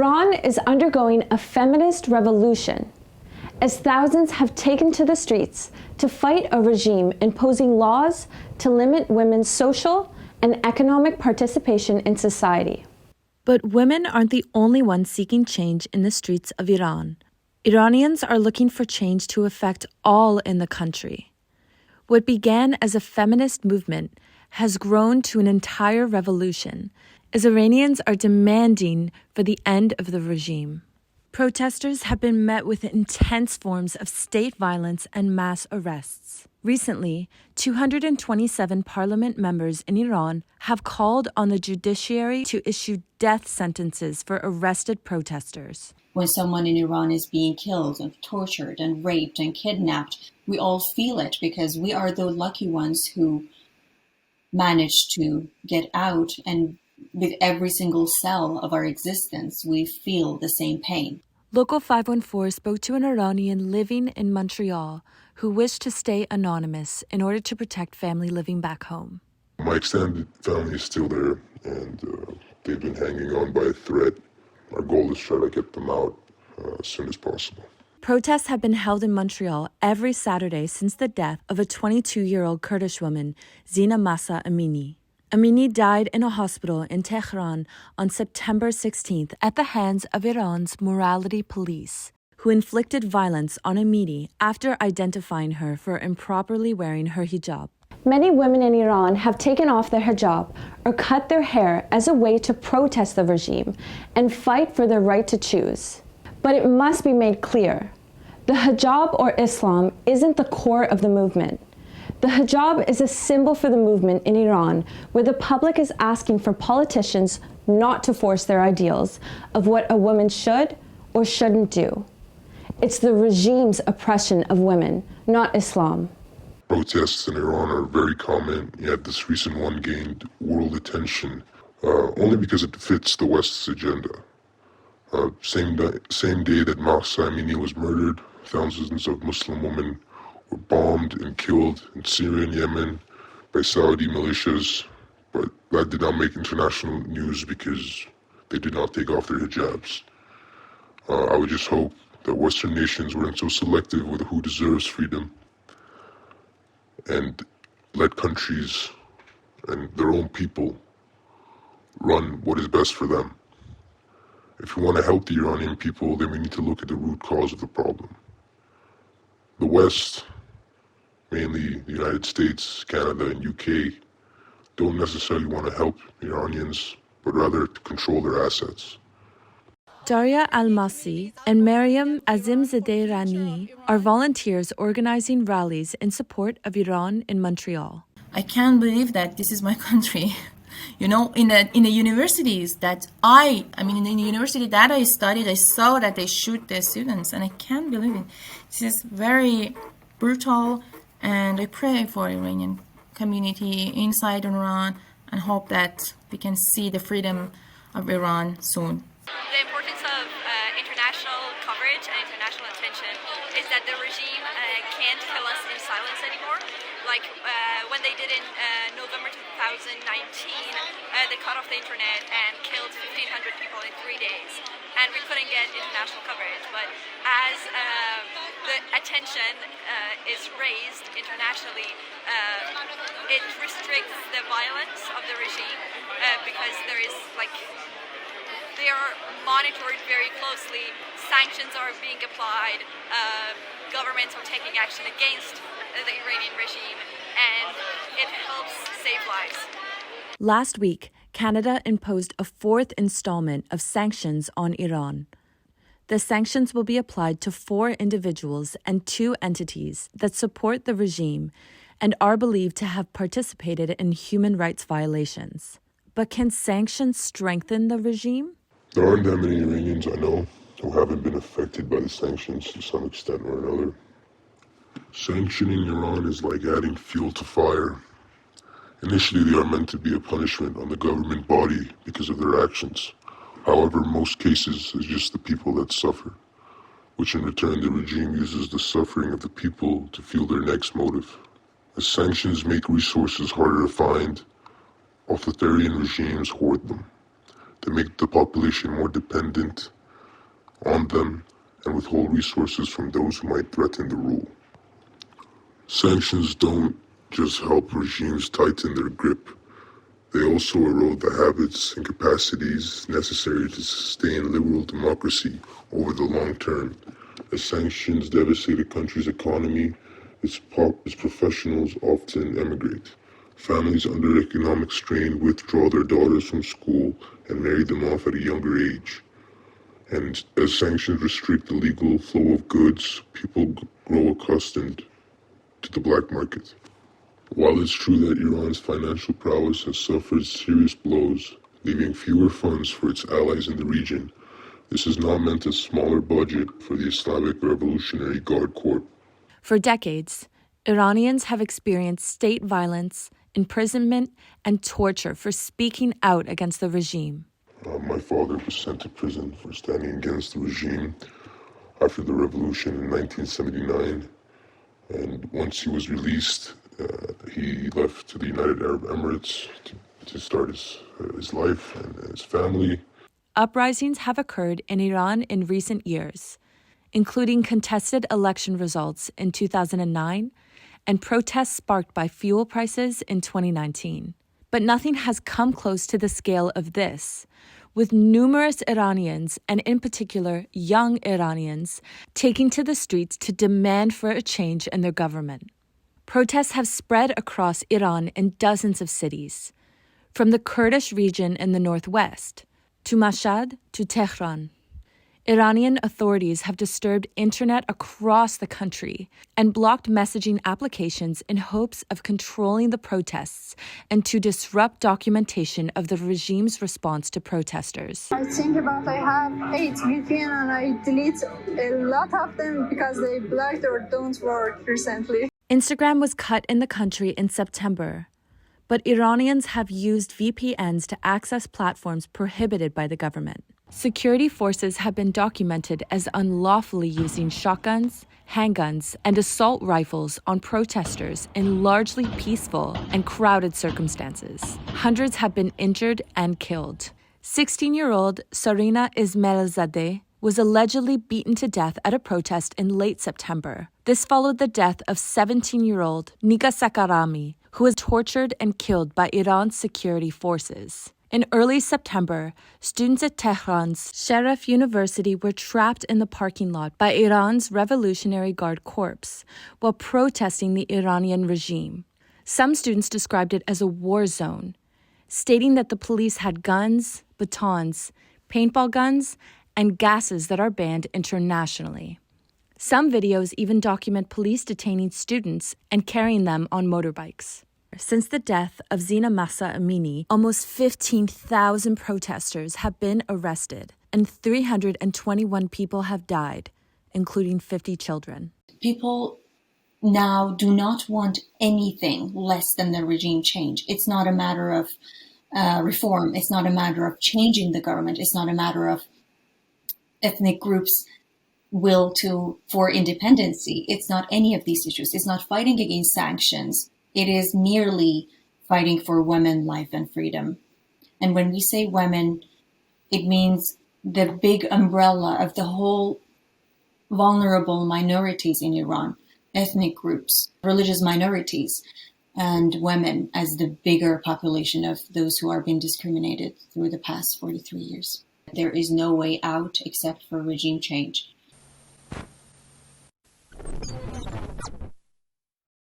Iran is undergoing a feminist revolution, as thousands have taken to the streets to fight a regime imposing laws to limit women's social and economic participation in society. But women aren't the only ones seeking change in the streets of Iran. Iranians are looking for change to affect all in the country. What began as a feminist movement has grown to an entire revolution, as Iranians are demanding for the end of the regime. Protesters have been met with intense forms of state violence and mass arrests. Recently, 227 parliament members in Iran have called on the judiciary to issue death sentences for arrested protesters. When someone in Iran is being killed and tortured and raped and kidnapped, we all feel it because we are the lucky ones who managed to get out, and with every single cell of our existence, we feel the same pain. Local 514 spoke to an Iranian living in Montreal who wished to stay anonymous in order to protect family living back home. My extended family is still there, and they've been hanging on by a thread. Our goal is to try to get them out as soon as possible. Protests have been held in Montreal every Saturday since the death of a 22-year-old Kurdish woman, Zhina Mahsa Amini. Amini died in a hospital in Tehran on September 16th at the hands of Iran's morality police, who inflicted violence on Amini after identifying her for improperly wearing her hijab. Many women in Iran have taken off their hijab or cut their hair as a way to protest the regime and fight for their right to choose. But it must be made clear, the hijab or Islam isn't the core of the movement. The hijab is a symbol for the movement in Iran, where the public is asking for politicians not to force their ideals of what a woman should or shouldn't do. It's the regime's oppression of women, not Islam. Protests in Iran are very common, yet this recent one gained world attention only because it fits the West's agenda. Same day that Mahsa Amini was murdered, thousands of Muslim women were bombed and killed in Syria and Yemen by Saudi militias, but that did not make international news because they did not take off their hijabs. I would just hope that Western nations weren't so selective with who deserves freedom and let countries and their own people run what is best for them. If we want to help the Iranian people, then we need to look at the root cause of the problem. The West, mainly the United States, Canada, and UK, don't necessarily want to help Iranians, but rather to control their assets. Daria Almasi and Maryam Azimzadeh Rani are volunteers organizing rallies in support of Iran in Montreal. I can't believe that this is my country. You know, in the universities that in the university that I studied, I saw that they shoot their students, and I can't believe it. This is very brutal, and I pray for Iranian community inside Iran and hope that we can see the freedom of Iran soon. The importance of international coverage and international attention is that the regime can't kill us in silence anymore. Like when they did in November 2019, they cut off the internet and killed 1,500 people in 3 days. And we couldn't get international coverage. But as the attention is raised internationally, it restricts the violence of the regime because there is they are monitored very closely, sanctions are being applied, governments are taking action against the Iranian regime, and it helps save lives. Last week, Canada imposed a fourth installment of sanctions on Iran. The sanctions will be applied to 4 individuals and 2 entities that support the regime and are believed to have participated in human rights violations. But can sanctions strengthen the regime? There aren't that many Iranians I know who haven't been affected by the sanctions to some extent or another. Sanctioning Iran is like adding fuel to fire. Initially, they are meant to be a punishment on the government body because of their actions. However, in most cases, it's just the people that suffer, which in return the regime uses the suffering of the people to fuel their next motive. As sanctions make resources harder to find, authoritarian regimes hoard them. They make the population more dependent on them and withhold resources from those who might threaten the rule. Sanctions don't just help regimes tighten their grip. They also erode the habits and capacities necessary to sustain liberal democracy over the long term. As sanctions devastate a country's economy, its professionals often emigrate. Families under economic strain withdraw their daughters from school and marry them off at a younger age. And as sanctions restrict the legal flow of goods, people grow accustomed to the black market. While it's true that Iran's financial prowess has suffered serious blows, leaving fewer funds for its allies in the region, this has not meant a smaller budget for the Islamic Revolutionary Guard Corps. For decades, Iranians have experienced state violence, imprisonment, and torture for speaking out against the regime. My father was sent to prison for standing against the regime after the revolution in 1979, and once he was released, he left to the United Arab Emirates to start his life and his family. Uprisings have occurred in Iran in recent years, including contested election results in 2009 and protests sparked by fuel prices in 2019. But nothing has come close to the scale of this, with numerous Iranians, and in particular young Iranians, taking to the streets to demand for a change in their government. Protests have spread across Iran in dozens of cities, from the Kurdish region in the northwest, to Mashhad to Tehran. Iranian authorities have disturbed internet across the country and blocked messaging applications in hopes of controlling the protests and to disrupt documentation of the regime's response to protesters. I think about I have 8 VPN and I delete a lot of them because they blocked or don't work recently. Instagram was cut in the country in September, but Iranians have used VPNs to access platforms prohibited by the government. Security forces have been documented as unlawfully using shotguns, handguns, and assault rifles on protesters in largely peaceful and crowded circumstances. Hundreds have been injured and killed. 16-year-old Sarina Ismailzadeh was allegedly beaten to death at a protest in late September. This followed the death of 17-year-old Nika Sakarami, who was tortured and killed by Iran's security forces. In early September, students at Tehran's Sharif University were trapped in the parking lot by Iran's Revolutionary Guard Corps while protesting the Iranian regime. Some students described it as a war zone, stating that the police had guns, batons, paintball guns, and gases that are banned internationally. Some videos even document police detaining students and carrying them on motorbikes. Since the death of Zhina Mahsa Amini, almost 15,000 protesters have been arrested and 321 people have died, including 50 children. People now do not want anything less than the regime change. It's not a matter of reform. It's not a matter of changing the government. It's not a matter of ethnic groups' will for independency. It's not any of these issues. It's not fighting against sanctions. It is merely fighting for women, life, and freedom. And when we say women, it means the big umbrella of the whole vulnerable minorities in Iran, ethnic groups, religious minorities, and women as the bigger population of those who are being discriminated through the past 43 years. There is no way out except for regime change.